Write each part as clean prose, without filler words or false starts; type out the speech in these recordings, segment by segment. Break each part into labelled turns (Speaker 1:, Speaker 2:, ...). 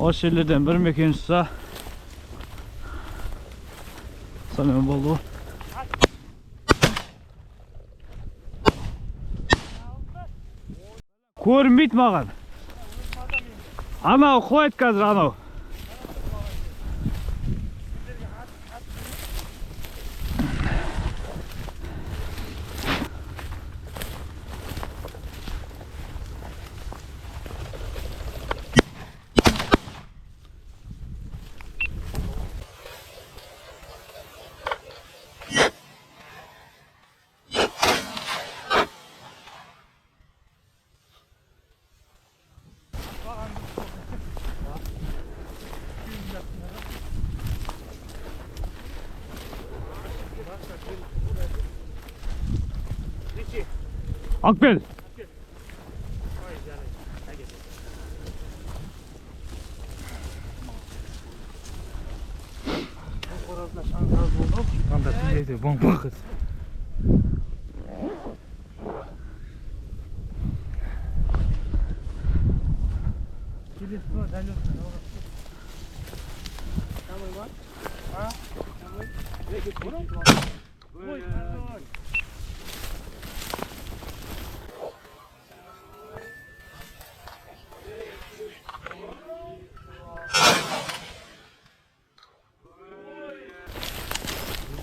Speaker 1: Oş yerlerden bir mekan tutsa sanıyorum boldu. Көрінбейді маған. Анау құлайды қазір анау. Akbel.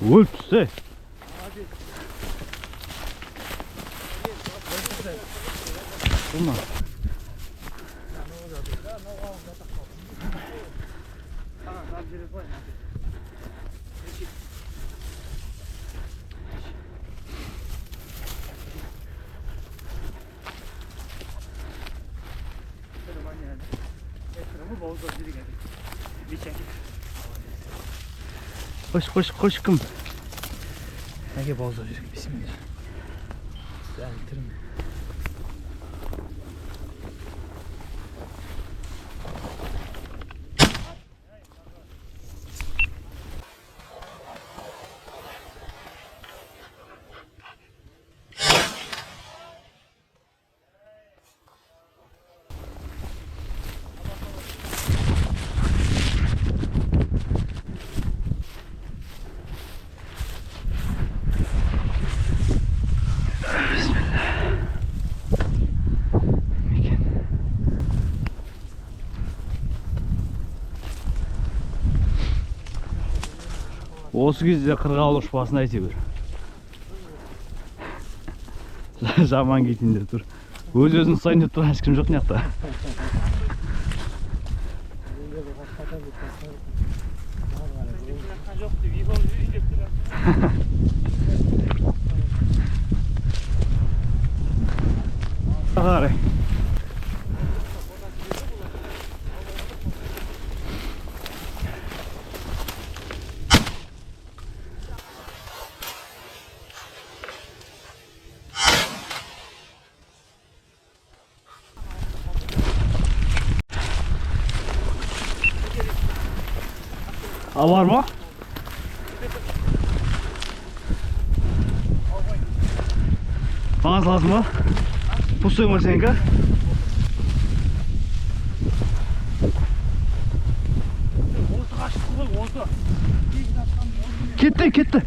Speaker 1: Ulpse. Tamam. Koş kım. Nege bozdu yürek bismillah. Güzel bitirim. Осы кезде қырғауыл ұшпасын айте бер. Жаман кетінде тұр. Өз-өзін сайын деп тұрған ешкім жоқ неқта. Қарай. Var mı? Bana lazım mı? Pusuyor mu seninki? Gitti.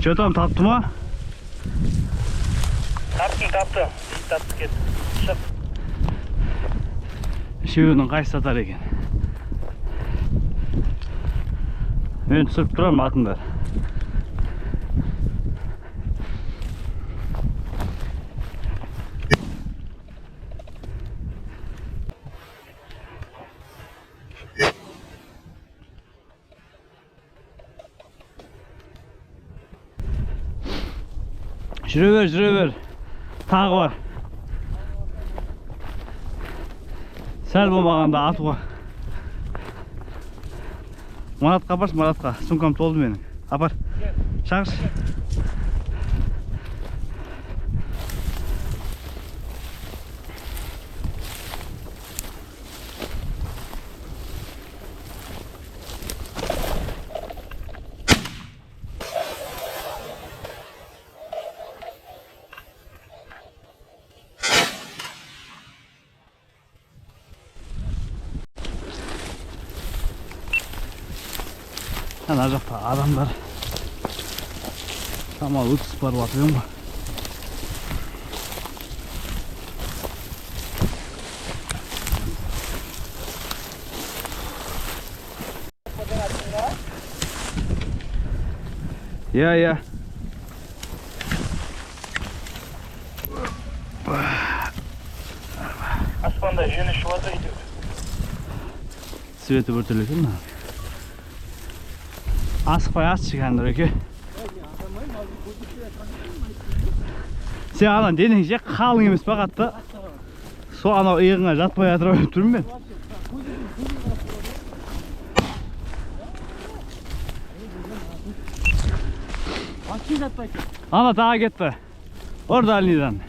Speaker 1: Что там, taptı mı?
Speaker 2: Taptı. Taptı ket. Şıp.
Speaker 1: Şuyunun qaysı satar eken. Ben түсіріп тұрам атында. Жүре бер. Тағы бар. Сәл болмағанда атуға. Маратқа апаршы, Маратқа. Сумкам толды менің. Апар. Шағыршы. Ана жақта адамдар шамалы өткізіп барып жатыр ғой. Иә.
Speaker 2: Аспанда жөн ұшып жатыр әйтеуір.
Speaker 1: Светі бір түрлі екен. Асықпай ас шығандар еке. Сен ана денең же қалың емес па қатты? Со анау иығыңа жатпай жатыр өліп тұрмын мен. Ана тағы кетті. Орда алынайдан.